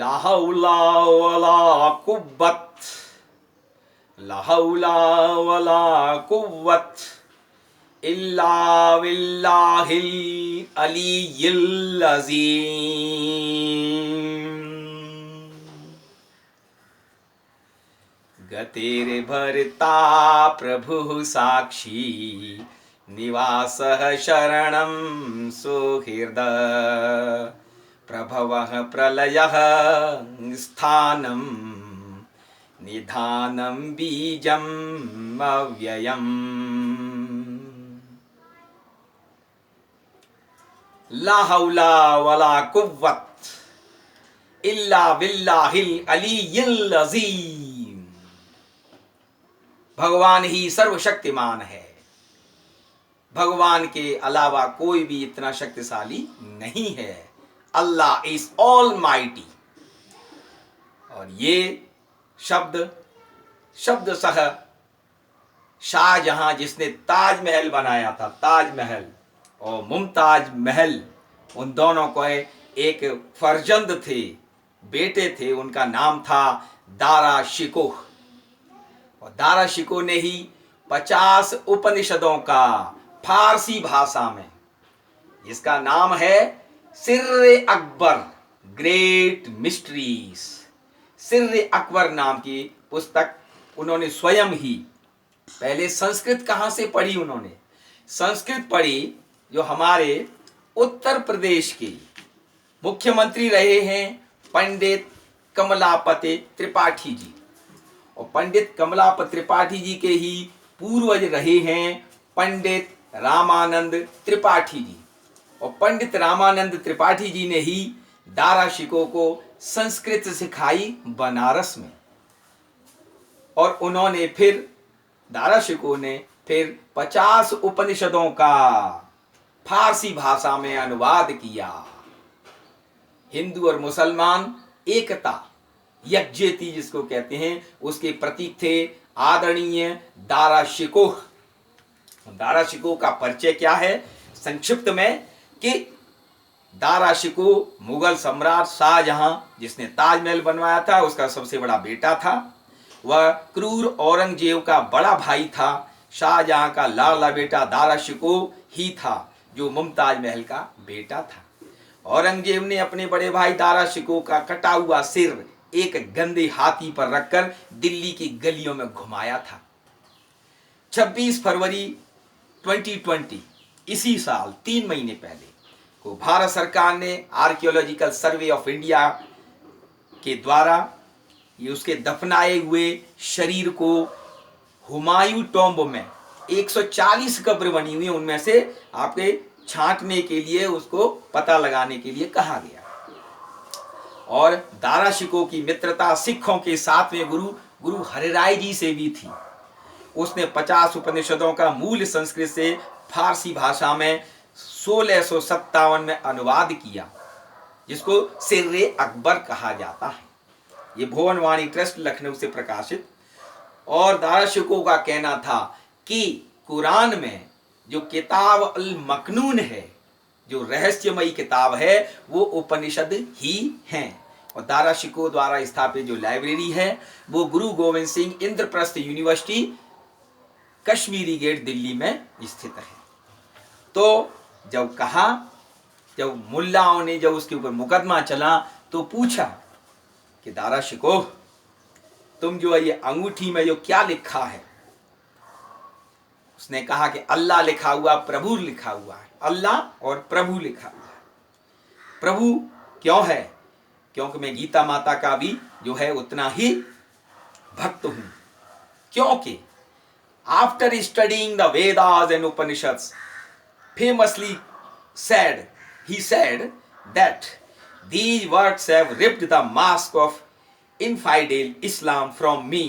ला हौला वला कुव्वत, ला हौला वला कुव्वत इल्ला बिल्लाहिल अलीय्यिल अज़ीम। गतिर्भर्ता प्रभुः साक्षी निवासः शरणं सुहृद, प्रभवः प्रलयः स्थानं निधानं बीजम् अव्ययम्। ला हौला वला कुव्वत इल्ला बिल्लाहिल अलीय्यिल अज़ीम। भगवान ही सर्वशक्तिमान है, भगवान के अलावा कोई भी इतना शक्तिशाली नहीं है। अल्लाह इज ऑल माइटी। और ये शब्द सह शाहजहां जिसने ताजमहल बनाया था, ताजमहल और मुमताज महल, उन दोनों को एक फर्जंद थे, बेटे थे, उनका नाम था दारा शिकोह। और दारा शिकोह ने ही 50 उपनिषदों का फारसी भाषा में, जिसका नाम है सिर्रे अकबर, ग्रेट मिस्ट्रीज, सिर्रे अकबर नाम की पुस्तक उन्होंने स्वयं ही, पहले संस्कृत कहाँ से पढ़ी उन्होंने? संस्कृत पढ़ी जो हमारे उत्तर प्रदेश के मुख्यमंत्री रहे हैं पंडित कमलापति त्रिपाठी जी, और पंडित कमलापति त्रिपाठी जी के ही पूर्वज रहे हैं पंडित रामानंद त्रिपाठी जी, और पंडित रामानंद त्रिपाठी जी ने ही दारा शिकोह को संस्कृत सिखाई बनारस में। और उन्होंने फिर, दारा शिकोह ने फिर 50 उपनिषदों का फारसी भाषा में अनुवाद किया। हिंदू और मुसलमान एकता, यज्ञेति जिसको कहते हैं, उसके प्रतीक थे आदरणीय दारा शिकोह। दारा शिकोह का परिचय क्या है संक्षिप्त में, कि दारा शिकोह मुगल सम्राट शाहजहां जिसने ताजमहल बनवाया था, उसका सबसे बड़ा बेटा था। वह क्रूर औरंगजेब का बड़ा भाई था। शाहजहां का लाडला बेटा दारा शिकोह ही था जो मुमताज महल का बेटा था। औरंगजेब ने अपने बड़े भाई दारा शिकोह का कटा हुआ सिर एक गंदे हाथी पर रखकर दिल्ली की गलियों में घुमाया था। 26 फरवरी 2020 इसी साल 3 महीने पहले को भारत सरकार ने आर्कियोलॉजिकल सर्वे ऑफ इंडिया के द्वारा ये उसके दफनाए हुए शरीर को हुमायूं टॉम्ब में 140 कब्र बनी हुई, उनमें से आपके छांटने के लिए, उसको पता लगाने के लिए कहा गया। और दारा शिकोह की मित्रता सिखों के 7वें गुरु हरिराय जी से भी थी। उसने 50 उपनिषदों का मूल संस्कृत से फारसी भाषा में 1657 में अनुवाद किया, जिसको सिर्रे अकबर कहा जाता है। ये भुवनवाणी ट्रस्ट लखनऊ से प्रकाशित। और दारा शिकोह का कहना था कि कुरान में जो किताब अल मकनून है, जो रहस्यमयी किताब है, वो उपनिषद ही हैं। और दारा शिकोह द्वारा स्थापित जो लाइब्रेरी है वो गुरु गोविंद सिंह इंद्रप्रस्थ यूनिवर्सिटी कश्मीरी गेट दिल्ली में स्थित है। तो जब मुल्लाओं ने जब उसके ऊपर मुकदमा चला तो पूछा कि दारा शिकोह, तुम जो ये अंगूठी में जो क्या लिखा है? उसने कहा कि अल्लाह लिखा हुआ, प्रभु लिखा हुआ है। अल्लाह और प्रभु लिखा हुआ है। प्रभु क्यों है? क्योंकि मैं गीता माता का भी जो है उतना ही भक्त हूं। क्योंकि after studying the Vedas and Upanishads, famously he said that these words have ripped the mask of infidel Islam from me.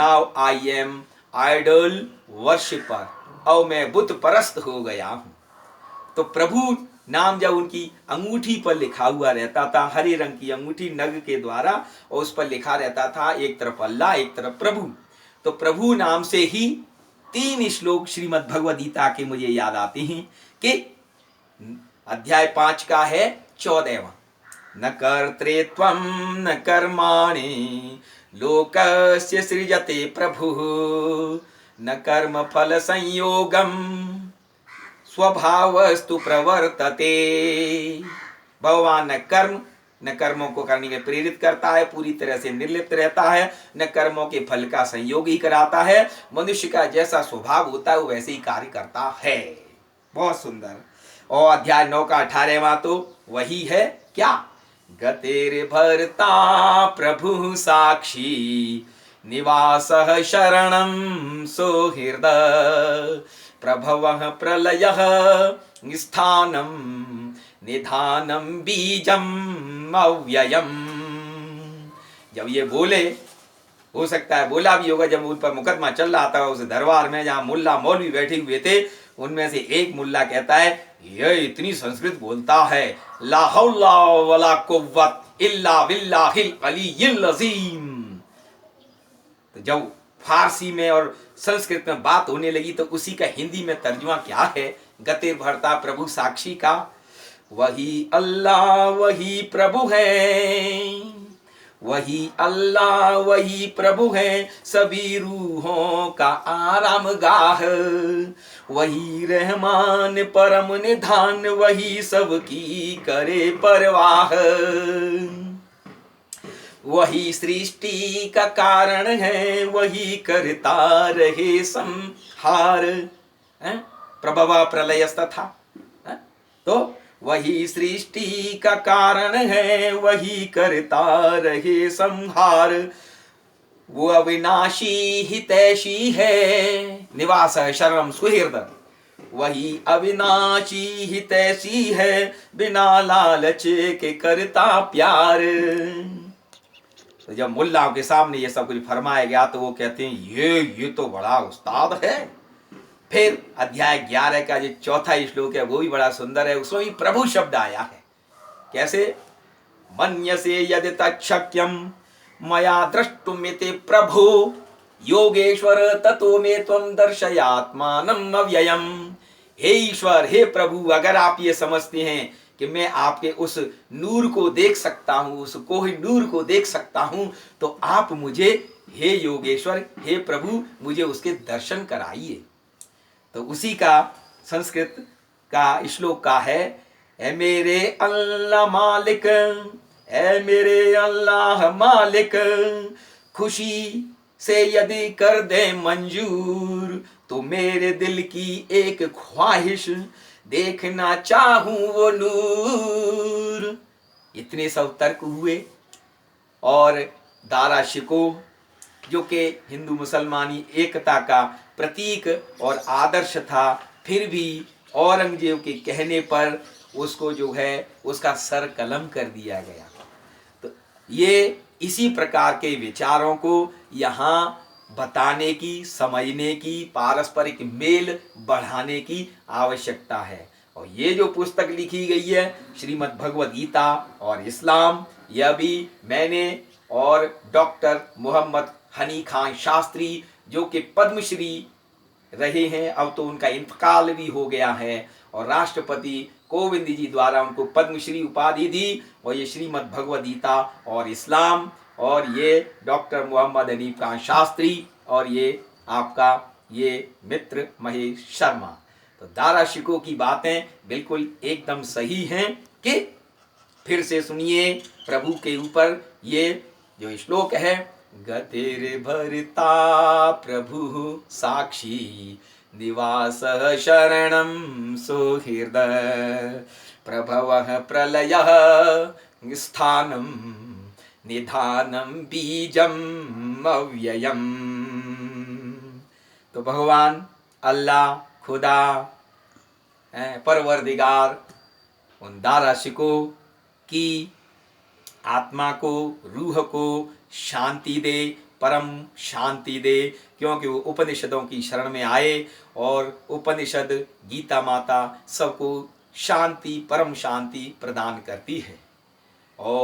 Now I am idol worshipper. और मैं बुत परस्त हो गया हूँ। तो प्रभु नाम जब उनकी अंगूठी पर लिखा हुआ रहता था, हरे रंग की अंगूठी नग के द्वारा, और उस पर लिखा रहता था एक तरफ अल्लाह एक तरफ प्रभु। तो प्रभु नाम से ही 3 श्लोक श्रीमद् भगवद गीता के मुझे याद आते हैं कि अध्याय 5 का है 14वां, न कर्त्रे त्वं न कर्माणि लोकस्य सृजते प्रभुः न कर्मफल संयोगम स्वभावस्तु प्रवर्तते। भगवान न कर्मों को करने में प्रेरित करता है, पूरी तरह से निर्लिप्त रहता है, न कर्मों के फल का संयोग ही कराता है। मनुष्य का जैसा स्वभाव होता है वो वैसे ही कार्य करता है। बहुत सुंदर। और अध्याय 9 का 18वां तो वही है क्या, गतेर भरता प्रभु साक्षी निवासः शरणं सुहृद प्रभवः प्रलयः स्थानं निधानं बीजम अव्ययम। जब ये बोले, हो सकता है बोला भी होगा जब उन पर मुकदमा चल रहा था उस दरबार में जहां मुल्ला मौलवी बैठे हुए थे, उनमें से एक मुल्ला कहता है ये इतनी संस्कृत बोलता है, ला हौला वला कुव्वत इल्ला बिल्लाहिल अलीय्यिल अज़ीम। तो जब फारसी में और संस्कृत में बात होने लगी तो उसी का हिंदी में तर्जुमा क्या है गतिर भरता प्रभु साक्षी का, वही अल्लाह वही प्रभु है, वही अल्लाह वही प्रभु है, सभी रूहों का आराम गाह, वही रहमान परम निधान, वही सबकी करे परवाह, वही सृष्टि का कारण है, वही करता रहे संहार। प्रभवा प्रलयस्तथा, तो वही सृष्टि का कारण है, वही करता रहे संहार, वो अविनाशी हितैषी है, निवास है शरणम सुहृद, वही अविनाशी हितैषी है, बिना लालच के करता प्यार। तो जब मुल्लाओं के सामने ये सब कुछ फरमाया गया तो वो कहते हैं ये तो बड़ा उस्ताद है। फिर अध्याय 11 का जो चौथा श्लोक है वो भी बड़ा सुंदर है, उसमें भी प्रभु शब्द आया है। कैसे, मन्यसे यदि तच्छक्यम मया द्रष्टुमिति प्रभु योगेश्वर ततो मे त्वं दर्शयात्मानं अव्ययम। हे ईश्वर, हे प्रभु, अगर आप ये समझते हैं कि मैं आपके उस नूर को देख सकता हूं, उस कोहिनूर को देख सकता हूं, तो आप मुझे, हे योगेश्वर, हे प्रभु, मुझे उसके दर्शन कराइए। तो उसी का संस्कृत का श्लोक का है, ए मेरे अल्लाह मालिक, ए मेरे अल्लाह मालिक, खुशी से यदि कर दे मंजूर, तो मेरे दिल की एक ख्वाहिश देखना चाहूं वो नूर। इतने सब तर्क हुए और दारा शिकोह जो कि हिंदू मुसलमानी एकता का प्रतीक और आदर्श था, फिर भी औरंगजेब के कहने पर उसको जो है उसका सर कलम कर दिया गया। तो ये इसी प्रकार के विचारों को यहाँ बताने की, समझने की, पारस्परिक मेल बढ़ाने की आवश्यकता है। और ये जो पुस्तक लिखी गई है श्रीमद् भगवद गीता और इस्लाम, यह भी मैंने और डॉक्टर मोहम्मद हनी खान शास्त्री जो कि पद्मश्री रहे हैं, अब तो उनका इंतकाल भी हो गया है, और राष्ट्रपति कोविंद जी द्वारा उनको पद्मश्री उपाधि दी। और ये श्रीमद् भगवद गीता और इस्लाम, और ये डॉक्टर मोहम्मद हनीफ खान शास्त्री, और ये आपका ये मित्र महेश शर्मा। तो दारा शिकोह की बातें बिल्कुल एकदम सही हैं कि फिर से सुनिए प्रभु के ऊपर ये जो श्लोक है, गतिर भरता प्रभु साक्षी निवासः शरणं सुहृद प्रभवः प्रलयः स्थानं निधानं बीजम अव्ययम। तो भगवान अल्लाह, खुदा, परवरदिगार उन दारा शिकोह की आत्मा को, रूह को शांति दे, परम शांति दे, क्योंकि वो उपनिषदों की शरण में आए और उपनिषद, गीता माता सबको शांति, परम शांति प्रदान करती है। ओम।